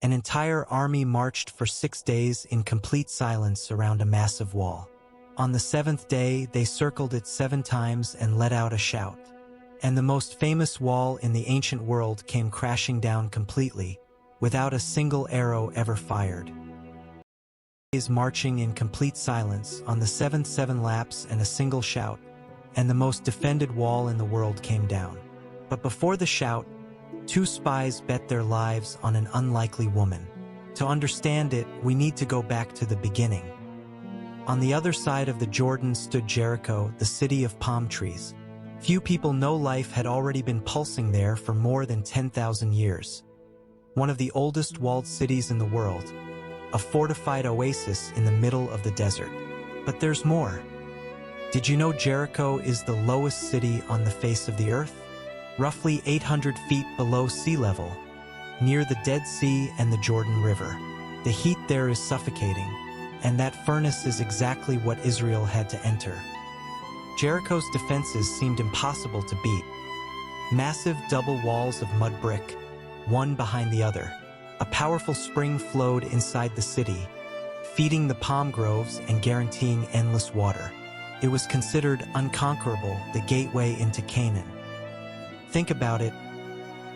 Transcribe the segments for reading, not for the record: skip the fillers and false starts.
An entire army marched for 6 days in complete silence around a massive wall. On the 7th day, they circled it 7 times and let out a shout. And the most famous wall in the ancient world came crashing down completely, without a single arrow ever fired. Is marching in complete silence, on the 7th 7 laps and a single shout, and the most defended wall in the world came down. But before the shout, 2 spies bet their lives on an unlikely woman. To understand it, we need to go back to the beginning. On the other side of the Jordan stood Jericho, the city of palm trees. Few people know life had already been pulsing there for more than 10,000 years. One of the oldest walled cities in the world, a fortified oasis in the middle of the desert. But there's more. Did you know Jericho is the lowest city on the face of the earth? Roughly 800 feet below sea level, near the Dead Sea and the Jordan River. The heat there is suffocating, and that furnace is exactly what Israel had to enter. Jericho's defenses seemed impossible to beat. Massive double walls of mud brick, one behind the other. A powerful spring flowed inside the city, feeding the palm groves and guaranteeing endless water. It was considered unconquerable, the gateway into Canaan. Think about it.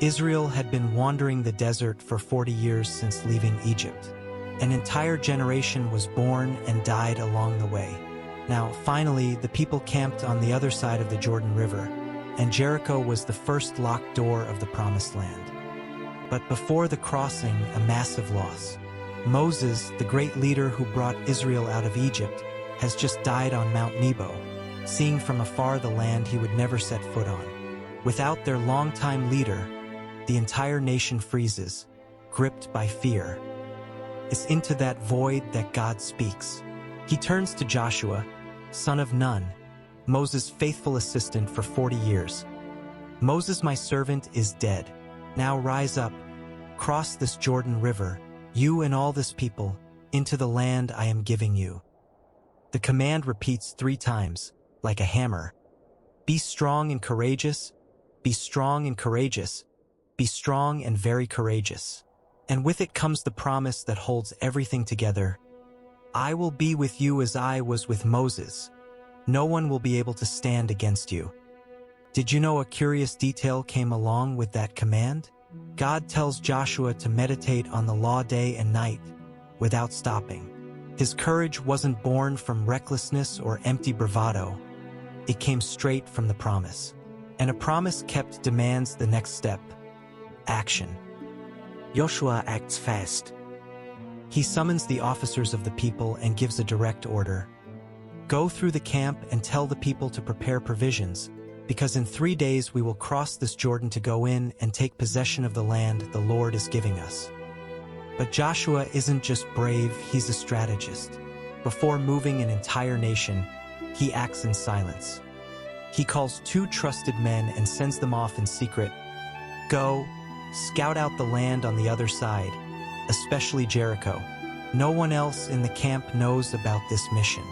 Israel had been wandering the desert for 40 years since leaving Egypt. An entire generation was born and died along the way. Now, finally, the people camped on the other side of the Jordan River, and Jericho was the first locked door of the Promised Land. But before the crossing, a massive loss. Moses, the great leader who brought Israel out of Egypt, has just died on Mount Nebo, seeing from afar the land he would never set foot on. Without their longtime leader, the entire nation freezes, gripped by fear. It's into that void that God speaks. He turns to Joshua, son of Nun, Moses' faithful assistant for 40 years. Moses, my servant, is dead. Now rise up, cross this Jordan River, you and all this people, into the land I am giving you. The command repeats 3 times, like a hammer. Be strong and courageous. Be strong and courageous. Be strong and very courageous. And with it comes the promise that holds everything together. I will be with you as I was with Moses. No one will be able to stand against you. Did you know a curious detail came along with that command? God tells Joshua to meditate on the law day and night, without stopping. His courage wasn't born from recklessness or empty bravado. It came straight from the promise. And a promise kept demands the next step: action. Joshua acts fast. He summons the officers of the people and gives a direct order. Go through the camp and tell the people to prepare provisions, because in 3 days we will cross this Jordan to go in and take possession of the land the Lord is giving us. But Joshua isn't just brave, he's a strategist. Before moving an entire nation, he acts in silence. He calls 2 trusted men and sends them off in secret. Go, scout out the land on the other side, especially Jericho. No one else in the camp knows about this mission.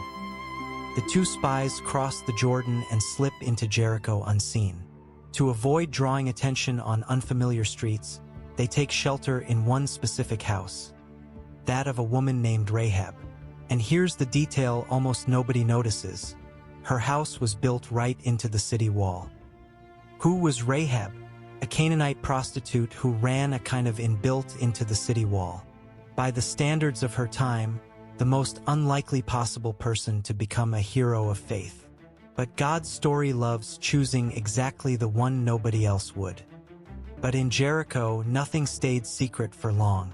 The 2 spies cross the Jordan and slip into Jericho unseen. To avoid drawing attention on unfamiliar streets, they take shelter in one specific house, that of a woman named Rahab. And here's the detail almost nobody notices. Her house was built right into the city wall. Who was Rahab? A Canaanite prostitute who ran a kind of inbuilt into the city wall. By the standards of her time, the most unlikely possible person to become a hero of faith. But God's story loves choosing exactly the one nobody else would. But in Jericho, nothing stayed secret for long.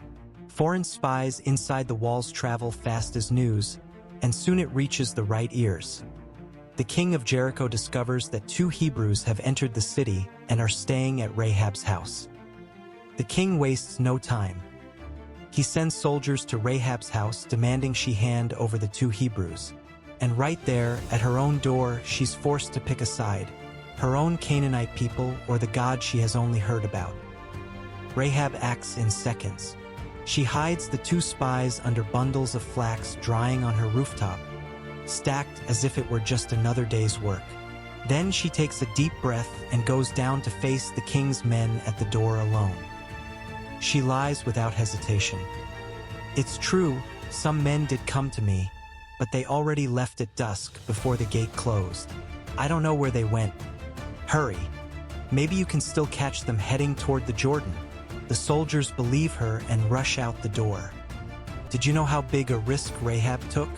Foreign spies inside the walls travel fast as news, and soon it reaches the right ears. The king of Jericho discovers that 2 Hebrews have entered the city and are staying at Rahab's house. The king wastes no time. He sends soldiers to Rahab's house demanding she hand over the 2 Hebrews. And right there, at her own door, she's forced to pick a side: her own Canaanite people or the God she has only heard about. Rahab acts in seconds. She hides the 2 spies under bundles of flax drying on her rooftop, stacked as if it were just another day's work. Then she takes a deep breath and goes down to face the king's men at the door alone. She lies without hesitation. It's true, some men did come to me, but they already left at dusk before the gate closed. I don't know where they went. Hurry. Maybe you can still catch them heading toward the Jordan. The soldiers believe her and rush out the door. Did you know how big a risk Rahab took?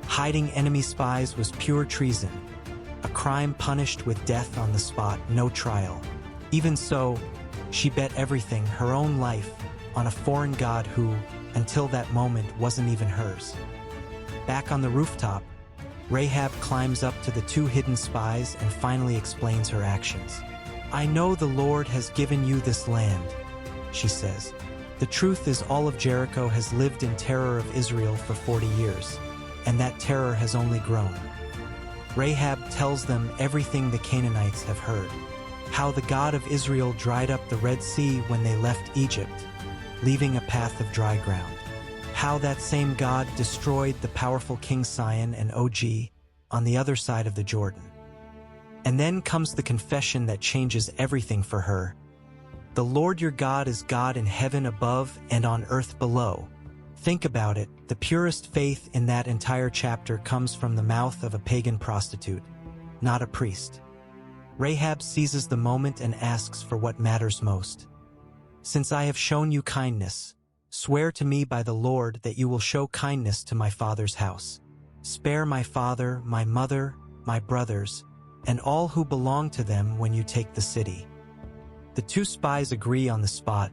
Hiding enemy spies was pure treason. A crime punished with death on the spot, no trial. Even so, she bet everything, her own life, on a foreign god who, until that moment, wasn't even hers. Back on the rooftop, Rahab climbs up to the two hidden spies and finally explains her actions. "I know the Lord has given you this land," she says. "The truth is all of Jericho has lived in terror of Israel for 40 years, and that terror has only grown." Rahab tells them everything the Canaanites have heard. How the God of Israel dried up the Red Sea when they left Egypt, leaving a path of dry ground. How that same God destroyed the powerful King Sihon and Og on the other side of the Jordan. And then comes the confession that changes everything for her. "The Lord your God is God in heaven above and on earth below." Think about it, the purest faith in that entire chapter comes from the mouth of a pagan prostitute, not a priest. Rahab seizes the moment and asks for what matters most. "Since I have shown you kindness, swear to me by the Lord that you will show kindness to my father's house. Spare my father, my mother, my brothers, and all who belong to them when you take the city." The two spies agree on the spot.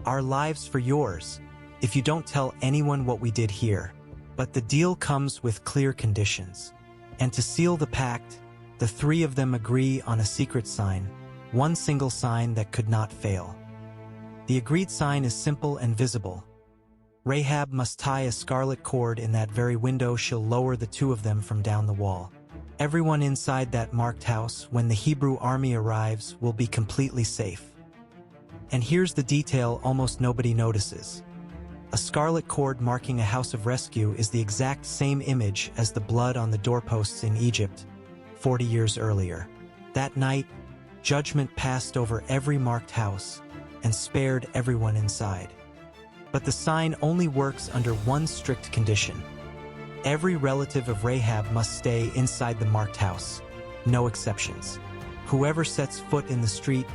"Our lives for yours, if you don't tell anyone what we did here." But the deal comes with clear conditions. And to seal the pact, the three of them agree on a secret sign, one single sign that could not fail. The agreed sign is simple and visible. Rahab must tie a scarlet cord in that very window. She'll lower the two of them from down the wall. Everyone inside that marked house, when the Hebrew army arrives, will be completely safe. And here's the detail almost nobody notices. A scarlet cord marking a house of rescue is the exact same image as the blood on the doorposts in Egypt, 40 years earlier. That night, judgment passed over every marked house and spared everyone inside. But the sign only works under one strict condition. Every relative of Rahab must stay inside the marked house, no exceptions. Whoever sets foot in the street,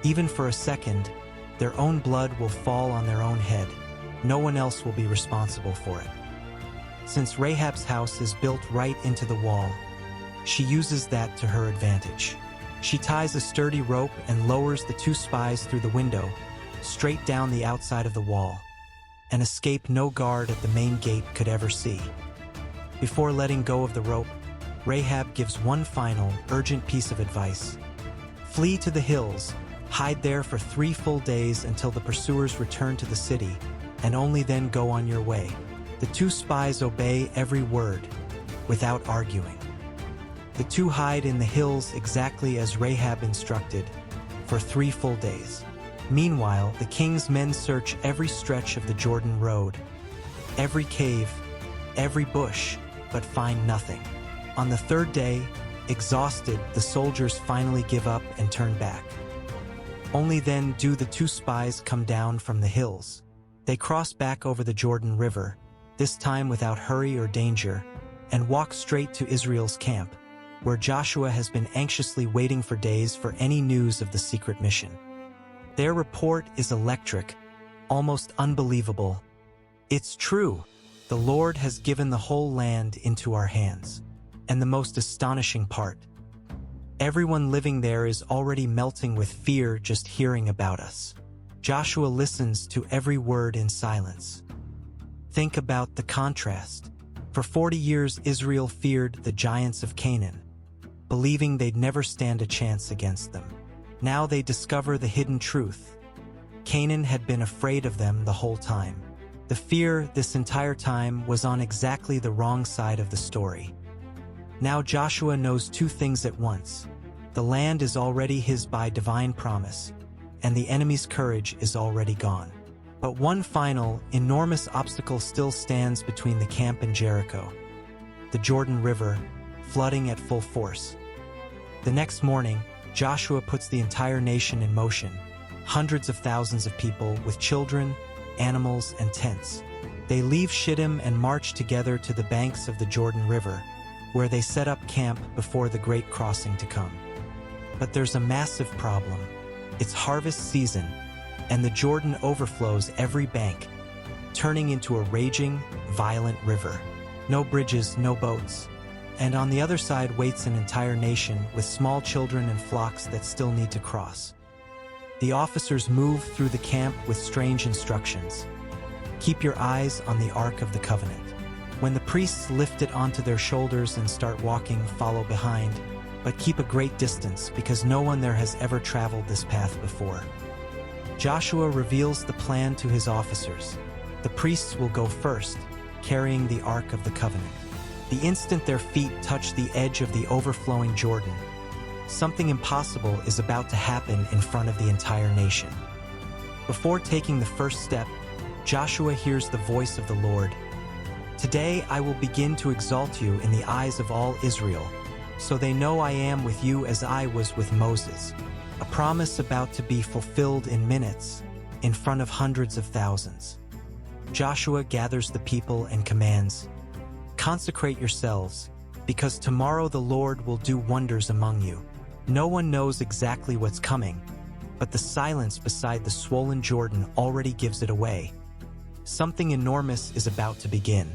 even for a second, their own blood will fall on their own head. No one else will be responsible for it. Since Rahab's house is built right into the wall, she uses that to her advantage. She ties a sturdy rope and lowers the two spies through the window, straight down the outside of the wall, an escape no guard at the main gate could ever see. Before letting go of the rope, Rahab gives one final, urgent piece of advice. Flee to the hills, hide there for 3 full days until the pursuers return to the city, and only then go on your way. The two spies obey every word, without arguing. The two hide in the hills exactly as Rahab instructed, for 3 full days. Meanwhile, the king's men search every stretch of the Jordan road, every cave, every bush, but find nothing. On the 3rd day, exhausted, the soldiers finally give up and turn back. Only then do the two spies come down from the hills. They cross back over the Jordan River, this time without hurry or danger, and walk straight to Israel's camp, where Joshua has been anxiously waiting for days for any news of the secret mission. Their report is electric, almost unbelievable. "It's true. The Lord has given the whole land into our hands." And the most astonishing part, everyone living there is already melting with fear just hearing about us. Joshua listens to every word in silence. Think about the contrast. For 40 years, Israel feared the giants of Canaan, believing they'd never stand a chance against them. Now they discover the hidden truth. Canaan had been afraid of them the whole time. The fear this entire time was on exactly the wrong side of the story. Now Joshua knows 2 things at once. The land is already his by divine promise, and the enemy's courage is already gone. But one final, enormous obstacle still stands between the camp and Jericho: the Jordan River, flooding at full force. The next morning, Joshua puts the entire nation in motion. hundreds of thousands of people with children, animals, and tents. They leave Shittim and march together to the banks of the Jordan River, where they set up camp before the great crossing to come. But there's a massive problem. It's harvest season, and the Jordan overflows every bank, turning into a raging, violent river. No bridges, no boats. And on the other side waits an entire nation with small children and flocks that still need to cross. The officers move through the camp with strange instructions. Keep your eyes on the Ark of the Covenant. When the priests lift it onto their shoulders and start walking, follow behind, but keep a great distance because no one there has ever traveled this path before. Joshua reveals the plan to his officers. The priests will go first, carrying the Ark of the Covenant. The instant their feet touch the edge of the overflowing Jordan, something impossible is about to happen in front of the entire nation. Before taking the first step, Joshua hears the voice of the Lord. Today I will begin to exalt you in the eyes of all Israel, so they know I am with you as I was with Moses. A promise about to be fulfilled in minutes, in front of hundreds of thousands. Joshua gathers the people and commands, "Consecrate yourselves, because tomorrow the Lord will do wonders among you." No one knows exactly what's coming, but the silence beside the swollen Jordan already gives it away. Something enormous is about to begin.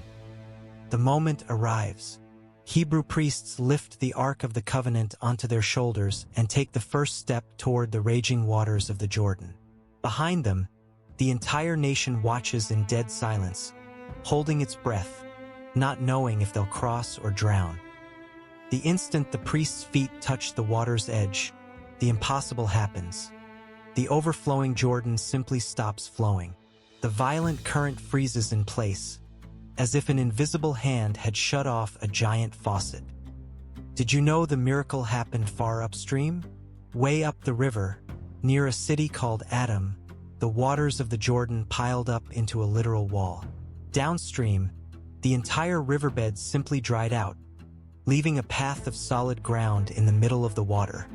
The moment arrives. Hebrew priests lift the Ark of the Covenant onto their shoulders and take the first step toward the raging waters of the Jordan. Behind them, the entire nation watches in dead silence, holding its breath, not knowing if they'll cross or drown. The instant the priest's feet touch the water's edge, the impossible happens. The overflowing Jordan simply stops flowing. The violent current freezes in place, as if an invisible hand had shut off a giant faucet. Did you know the miracle happened far upstream? Way up the river, near a city called Adam, the waters of the Jordan piled up into a literal wall. Downstream, the entire riverbed simply dried out, leaving a path of solid ground in the middle of the water.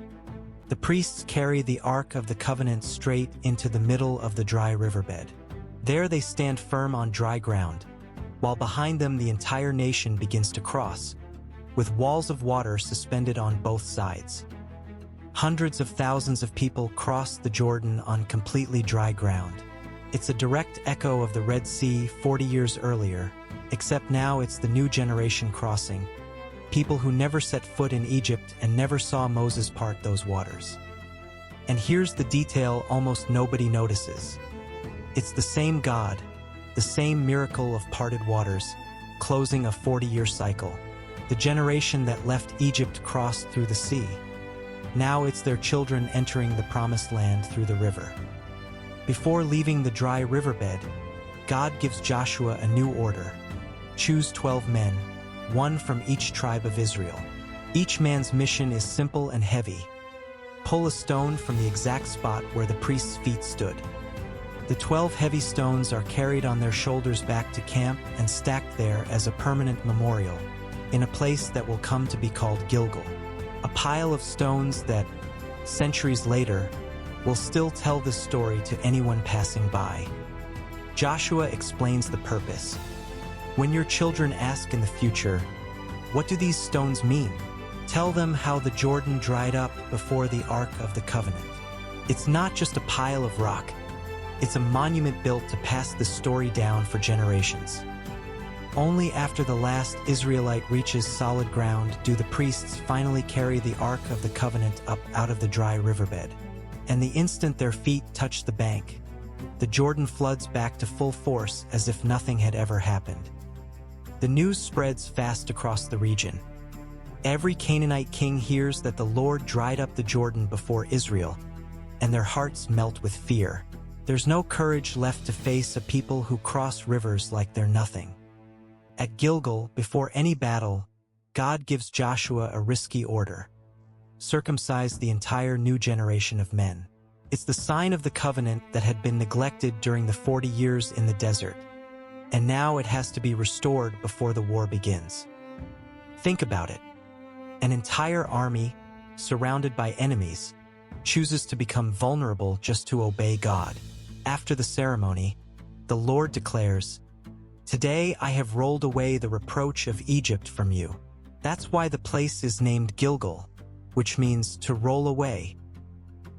The priests carry the Ark of the Covenant straight into the middle of the dry riverbed. There they stand firm on dry ground, while behind them the entire nation begins to cross, with walls of water suspended on both sides. Hundreds of thousands of people cross the Jordan on completely dry ground. It's a direct echo of the Red Sea 40 years earlier, except now it's the new generation crossing, people who never set foot in Egypt and never saw Moses part those waters. And here's the detail almost nobody notices. It's the same God, the same miracle of parted waters, closing a 40-year cycle. The generation that left Egypt crossed through the sea. Now it's their children entering the promised land through the river. Before leaving the dry riverbed, God gives Joshua a new order. Choose 12 men, one from each tribe of Israel. Each man's mission is simple and heavy. Pull a stone from the exact spot where the priest's feet stood. The 12 heavy stones are carried on their shoulders back to camp and stacked there as a permanent memorial, in a place that will come to be called Gilgal. A pile of stones that, centuries later, will still tell this story to anyone passing by. Joshua explains the purpose. When your children ask in the future, "What do these stones mean?" tell them how the Jordan dried up before the Ark of the Covenant. It's not just a pile of rock. It's a monument built to pass the story down for generations. Only after the last Israelite reaches solid ground do the priests finally carry the Ark of the Covenant up out of the dry riverbed. And the instant their feet touch the bank, the Jordan floods back to full force as if nothing had ever happened. The news spreads fast across the region. Every Canaanite king hears that the Lord dried up the Jordan before Israel, and their hearts melt with fear. There's no courage left to face a people who cross rivers like they're nothing. At Gilgal, before any battle, God gives Joshua a risky order. Circumcise the entire new generation of men. It's the sign of the covenant that had been neglected during the 40 years in the desert, and now it has to be restored before the war begins. Think about it. An entire army, surrounded by enemies, chooses to become vulnerable just to obey God. After the ceremony, the Lord declares, "Today I have rolled away the reproach of Egypt from you." That's why the place is named Gilgal, which means to roll away.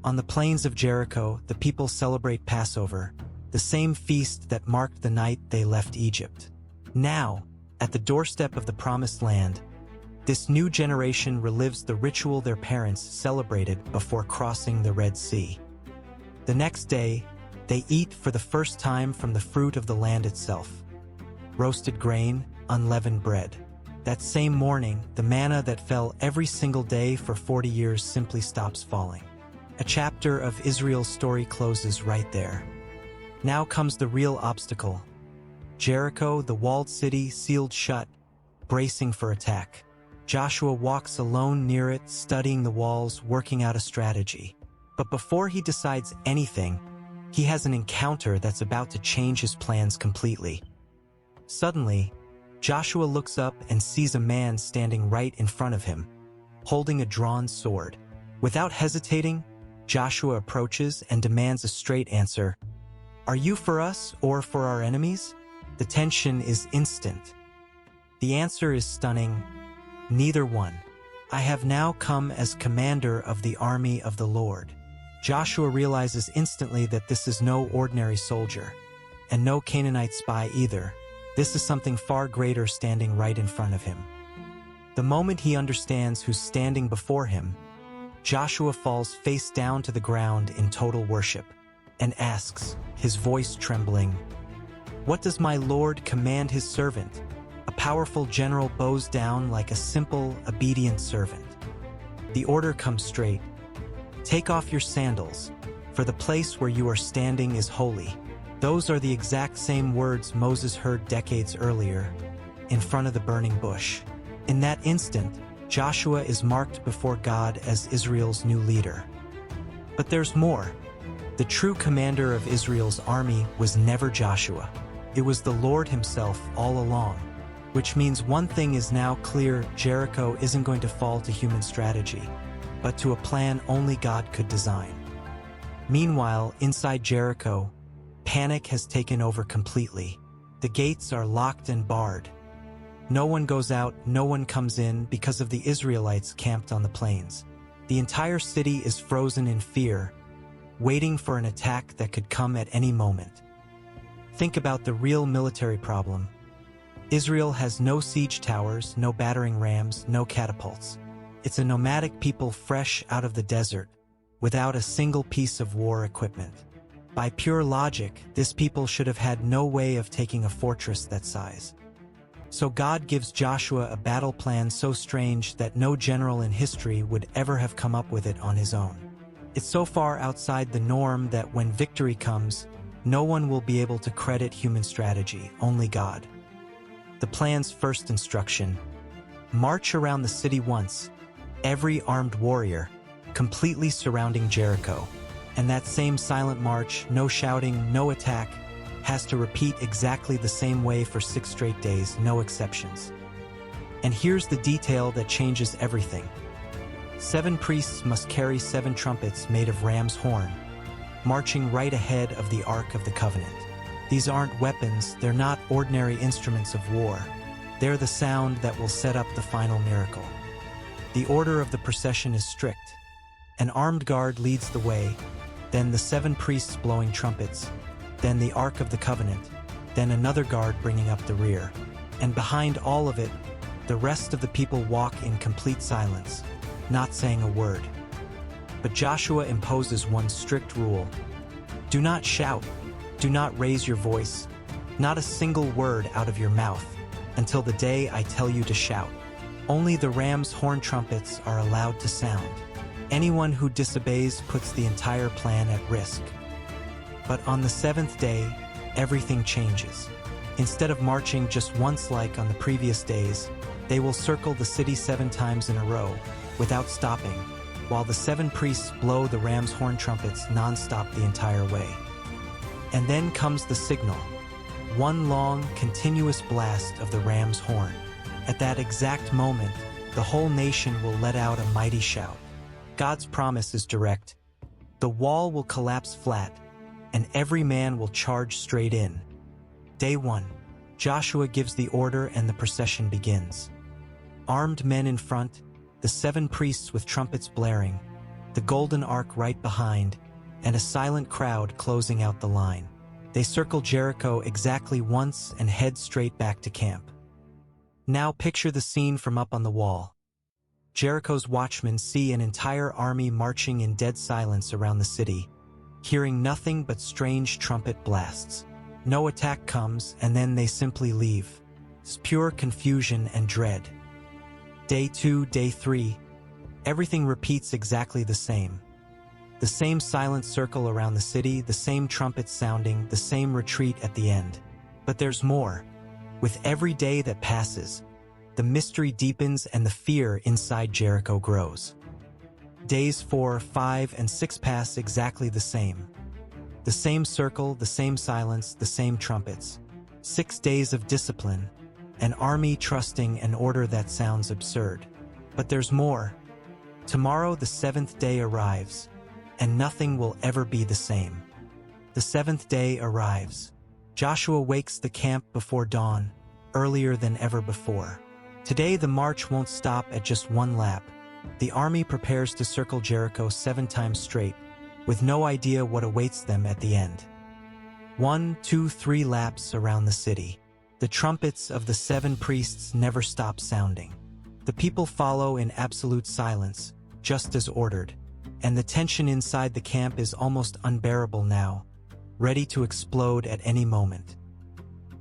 On the plains of Jericho, the people celebrate Passover, the same feast that marked the night they left Egypt. Now, at the doorstep of the Promised Land, this new generation relives the ritual their parents celebrated before crossing the Red Sea. The next day, they eat for the first time from the fruit of the land itself: roasted grain, unleavened bread. That same morning, the manna that fell every single day for 40 years simply stops falling. A chapter of Israel's story closes right there. Now comes the real obstacle. Jericho, the walled city, sealed shut, bracing for attack. Joshua walks alone near it, studying the walls, working out a strategy. But before he decides anything, he has an encounter that's about to change his plans completely. Suddenly, Joshua looks up and sees a man standing right in front of him, holding a drawn sword. Without hesitating, Joshua approaches and demands a straight answer. "Are you for us or for our enemies?" The tension is instant. The answer is stunning: neither one. "I have now come as commander of the army of the Lord." Joshua realizes instantly that this is no ordinary soldier, and no Canaanite spy either. This is something far greater standing right in front of him. The moment he understands who's standing before him, Joshua falls face down to the ground in total worship and asks, his voice trembling, "What does my Lord command his servant?" A powerful general bows down like a simple, obedient servant. The order comes straight: "Take off your sandals, for the place where you are standing is holy." Those are the exact same words Moses heard decades earlier, in front of the burning bush. In that instant, Joshua is marked before God as Israel's new leader. But there's more. The true commander of Israel's army was never Joshua. It was the Lord himself all along. Which means one thing is now clear: Jericho isn't going to fall to human strategy, but to a plan only God could design. Meanwhile, inside Jericho, panic has taken over completely. The gates are locked and barred. No one goes out, no one comes in because of the Israelites camped on the plains. The entire city is frozen in fear, waiting for an attack that could come at any moment. Think about the real military problem. Israel has no siege towers, no battering rams, no catapults. It's a nomadic people fresh out of the desert, without a single piece of war equipment. By pure logic, this people should have had no way of taking a fortress that size. So God gives Joshua a battle plan so strange that no general in history would ever have come up with it on his own. It's so far outside the norm that when victory comes, no one will be able to credit human strategy, only God. The plan's first instruction: march around the city once, every armed warrior, completely surrounding Jericho. And that same silent march, no shouting, no attack, has to repeat exactly the same way for 6 straight days, no exceptions. And here's the detail that changes everything. 7 priests must carry 7 trumpets made of ram's horn, marching right ahead of the Ark of the Covenant. These aren't weapons, they're not ordinary instruments of war. They're the sound that will set up the final miracle. The order of the procession is strict. An armed guard leads the way, then the 7 priests blowing trumpets, then the Ark of the Covenant, then another guard bringing up the rear. And behind all of it, the rest of the people walk in complete silence, not saying a word. But Joshua imposes one strict rule: do not shout, do not raise your voice, not a single word out of your mouth, until the day I tell you to shout. Only the ram's horn trumpets are allowed to sound. Anyone who disobeys puts the entire plan at risk. But on the 7th day, everything changes. Instead of marching just once like on the previous days, they will circle the city 7 times in a row, without stopping, while the 7 priests blow the ram's horn trumpets non-stop the entire way. And then comes the signal: one long, continuous blast of the ram's horn. At that exact moment, the whole nation will let out a mighty shout. God's promise is direct: The wall will collapse flat, and every man will charge straight in. Day 1. Joshua gives the order and the procession begins. Armed men in front, the 7 priests with trumpets blaring, the golden ark right behind, and a silent crowd closing out the line. They circle Jericho exactly once and head straight back to camp. Now picture the scene from up on the wall. Jericho's watchmen see an entire army marching in dead silence around the city, hearing nothing but strange trumpet blasts. No attack comes, and then they simply leave. It's pure confusion and dread. Day 2, day 3, everything repeats exactly the same. The same silent circle around the city, the same trumpets sounding, the same retreat at the end. But there's more. With every day that passes, the mystery deepens and the fear inside Jericho grows. Days 4, 5, and 6 pass exactly the same. The same circle, the same silence, the same trumpets. 6 days of discipline, an army trusting an order that sounds absurd. But there's more. Tomorrow the 7th day arrives, and nothing will ever be the same. The 7th day arrives. Joshua wakes the camp before dawn, earlier than ever before. Today the march won't stop at just one lap. The army prepares to circle Jericho 7 times straight, with no idea what awaits them at the end. 1, 2, 3 laps around the city. The trumpets of the 7 priests never stop sounding. The people follow in absolute silence, just as ordered, and the tension inside the camp is almost unbearable now, ready to explode at any moment.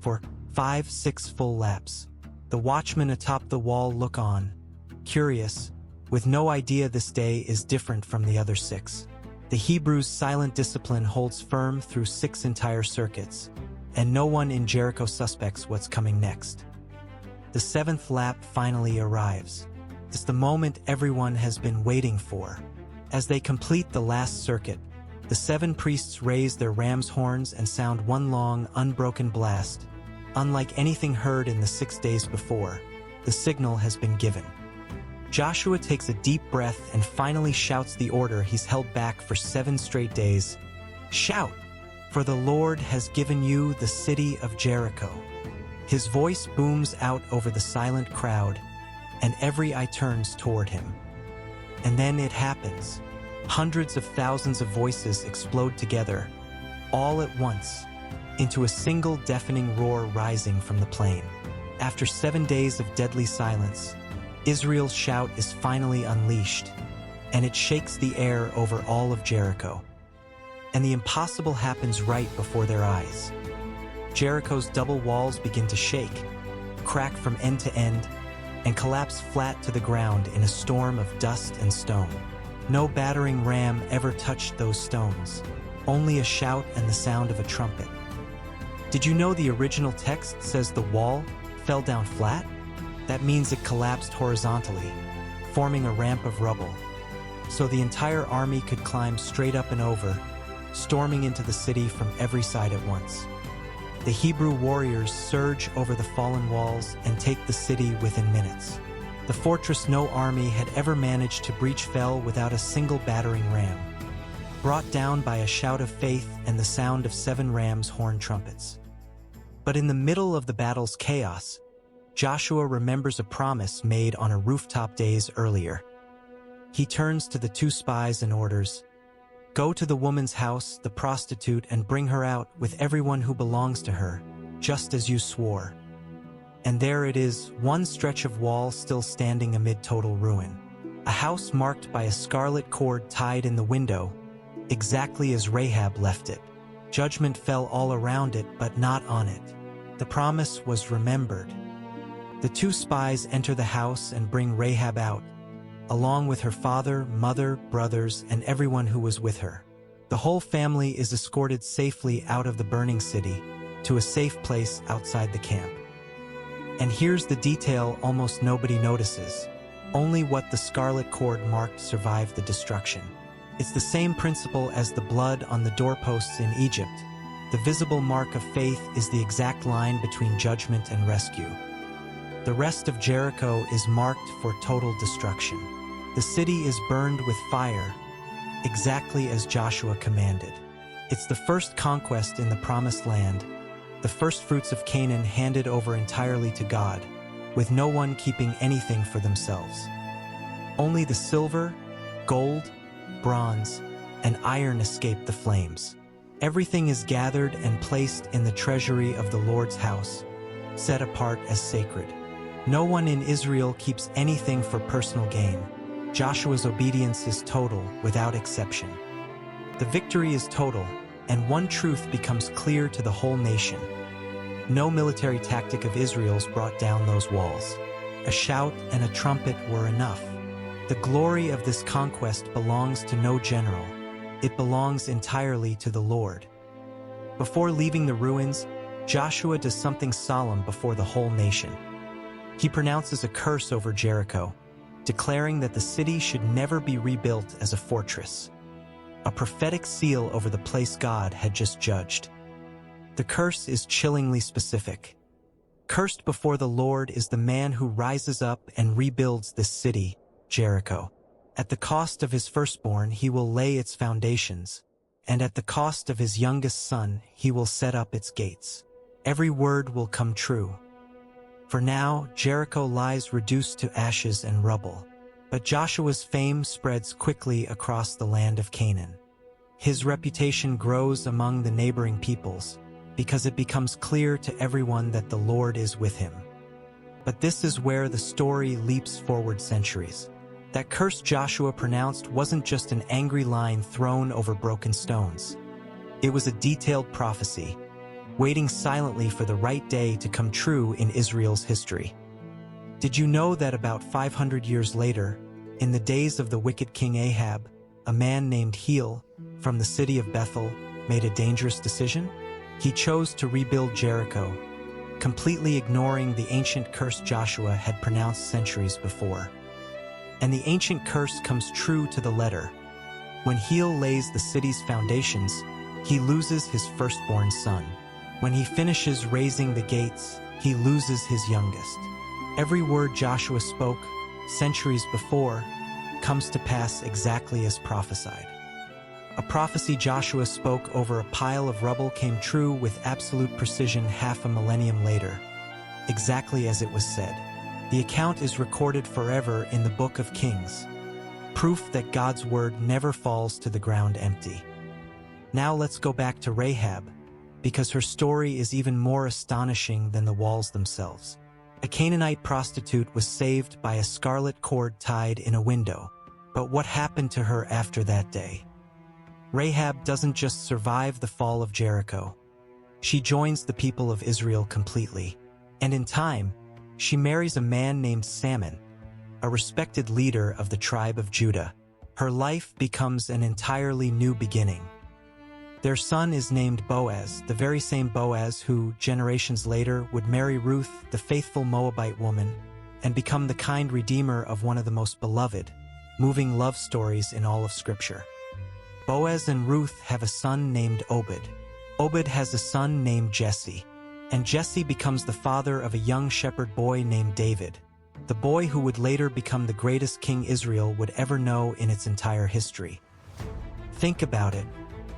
For 5, 6 full laps, the watchmen atop the wall look on, curious, with no idea this day is different from the other 6. The Hebrews' silent discipline holds firm through 6 entire circuits, and no one in Jericho suspects what's coming next. The 7th lap finally arrives. It's the moment everyone has been waiting for. As they complete the last circuit, the 7 priests raise their ram's horns and sound one long, unbroken blast. Unlike anything heard in the 6 days before, the signal has been given. Joshua takes a deep breath and finally shouts the order he's held back for 7 straight days. Shout, for the Lord has given you the city of Jericho. His voice booms out over the silent crowd, and every eye turns toward him. And then it happens. Hundreds of thousands of voices explode together, all at once, into a single deafening roar rising from the plain. After 7 days of deadly silence, Israel's shout is finally unleashed, and it shakes the air over all of Jericho. And the impossible happens right before their eyes. Jericho's double walls begin to shake, crack from end to end, and collapse flat to the ground in a storm of dust and stone. No battering ram ever touched those stones, only a shout and the sound of a trumpet. Did you know the original text says the wall fell down flat? That means it collapsed horizontally, forming a ramp of rubble, so the entire army could climb straight up and over, storming into the city from every side at once. The Hebrew warriors surge over the fallen walls and take the city within minutes. The fortress no army had ever managed to breach fell without a single battering ram, brought down by a shout of faith and the sound of 7 rams' horn trumpets. But in the middle of the battle's chaos, Joshua remembers a promise made on a rooftop days earlier. He turns to the 2 spies and orders, "Go to the woman's house, the prostitute, and bring her out with everyone who belongs to her, just as you swore." And there it is, one stretch of wall still standing amid total ruin. A house marked by a scarlet cord tied in the window, exactly as Rahab left it. Judgment fell all around it, but not on it. The promise was remembered. The 2 spies enter the house and bring Rahab out, along with her father, mother, brothers, and everyone who was with her. The whole family is escorted safely out of the burning city to a safe place outside the camp. And here's the detail almost nobody notices. Only what the scarlet cord marked survived the destruction. It's the same principle as the blood on the doorposts in Egypt. The visible mark of faith is the exact line between judgment and rescue. The rest of Jericho is marked for total destruction. The city is burned with fire, exactly as Joshua commanded. It's the first conquest in the Promised Land, the first fruits of Canaan handed over entirely to God, with no one keeping anything for themselves. Only the silver, gold, bronze, and iron escape the flames. Everything is gathered and placed in the treasury of the Lord's house, set apart as sacred. No one in Israel keeps anything for personal gain. Joshua's obedience is total, without exception. The victory is total, and one truth becomes clear to the whole nation. No military tactic of Israel's brought down those walls. A shout and a trumpet were enough. The glory of this conquest belongs to no general. It belongs entirely to the Lord. Before leaving the ruins, Joshua does something solemn before the whole nation. He pronounces a curse over Jericho, declaring that the city should never be rebuilt as a fortress. A prophetic seal over the place God had just judged. The curse is chillingly specific. Cursed before the Lord is the man who rises up and rebuilds this city, Jericho. At the cost of his firstborn he will lay its foundations, and at the cost of his youngest son he will set up its gates. Every word will come true. For now, Jericho lies reduced to ashes and rubble. But Joshua's fame spreads quickly across the land of Canaan. His reputation grows among the neighboring peoples, because it becomes clear to everyone that the Lord is with him. But this is where the story leaps forward centuries. That curse Joshua pronounced wasn't just an angry line thrown over broken stones. It was a detailed prophecy, waiting silently for the right day to come true in Israel's history. Did you know that about 500 years later, in the days of the wicked king Ahab, a man named Heel, from the city of Bethel, made a dangerous decision? He chose to rebuild Jericho, completely ignoring the ancient curse Joshua had pronounced centuries before. And the ancient curse comes true to the letter. When Heel lays the city's foundations, he loses his firstborn son. When he finishes raising the gates, he loses his youngest. Every word Joshua spoke, centuries before, comes to pass exactly as prophesied. A prophecy Joshua spoke over a pile of rubble came true with absolute precision half a millennium later, exactly as it was said. The account is recorded forever in the Book of Kings, proof that God's word never falls to the ground empty. Now let's go back to Rahab, because her story is even more astonishing than the walls themselves. A Canaanite prostitute was saved by a scarlet cord tied in a window. But what happened to her after that day? Rahab doesn't just survive the fall of Jericho. She joins the people of Israel completely. And in time, she marries a man named Salmon, a respected leader of the tribe of Judah. Her life becomes an entirely new beginning. Their son is named Boaz, the very same Boaz who, generations later, would marry Ruth, the faithful Moabite woman, and become the kind redeemer of one of the most beloved, moving love stories in all of Scripture. Boaz and Ruth have a son named Obed. Obed has a son named Jesse, and Jesse becomes the father of a young shepherd boy named David, the boy who would later become the greatest king Israel would ever know in its entire history. Think about it.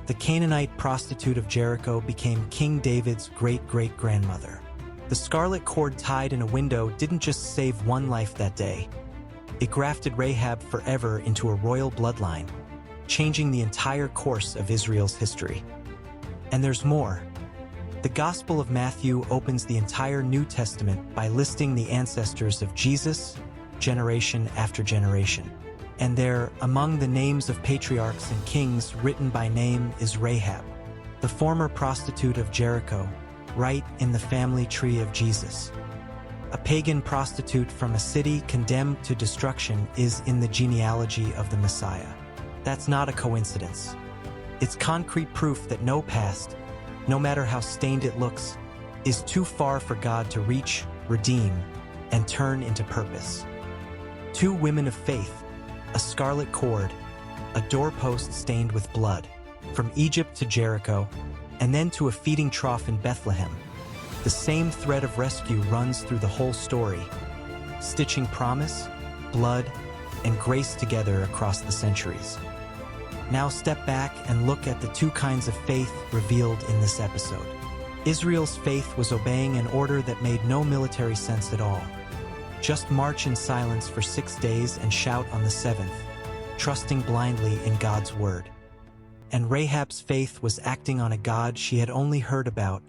The Canaanite prostitute of Jericho became King David's great-great-grandmother. The scarlet cord tied in a window didn't just save one life that day. It grafted Rahab forever into a royal bloodline, changing the entire course of Israel's history. And there's more. The Gospel of Matthew opens the entire New Testament by listing the ancestors of Jesus, generation after generation. And there, among the names of patriarchs and kings written by name is Rahab, the former prostitute of Jericho, right in the family tree of Jesus. A pagan prostitute from a city condemned to destruction is in the genealogy of the Messiah. That's not a coincidence. It's concrete proof that no past, no matter how stained it looks, is too far for God to reach, redeem, and turn into purpose. Two women of faith, a scarlet cord, a doorpost stained with blood, from Egypt to Jericho, and then to a feeding trough in Bethlehem. The same thread of rescue runs through the whole story, stitching promise, blood, and grace together across the centuries. Now step back and look at the two kinds of faith revealed in this episode. Israel's faith was obeying an order that made no military sense at all. Just march in silence for 6 days and shout on the seventh, trusting blindly in God's word. And Rahab's faith was acting on a God she had only heard about,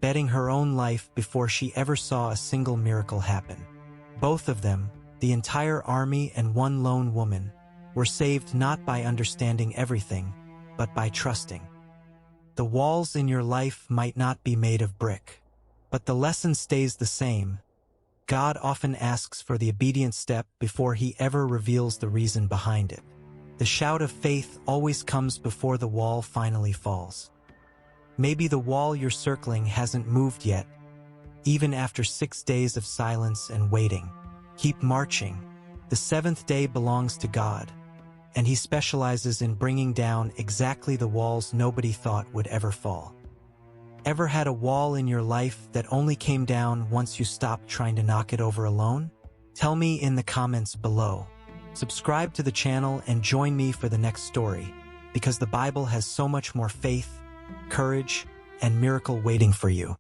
betting her own life before she ever saw a single miracle happen. Both of them, the entire army and one lone woman, were saved not by understanding everything, but by trusting. The walls in your life might not be made of brick, but the lesson stays the same. God often asks for the obedient step before he ever reveals the reason behind it. The shout of faith always comes before the wall finally falls. Maybe the wall you're circling hasn't moved yet, even after 6 days of silence and waiting. Keep marching. The seventh day belongs to God, and he specializes in bringing down exactly the walls nobody thought would ever fall. Ever had a wall in your life that only came down once you stopped trying to knock it over alone? Tell me in the comments below. Subscribe to the channel and join me for the next story, because the Bible has so much more faith, courage, and miracle waiting for you.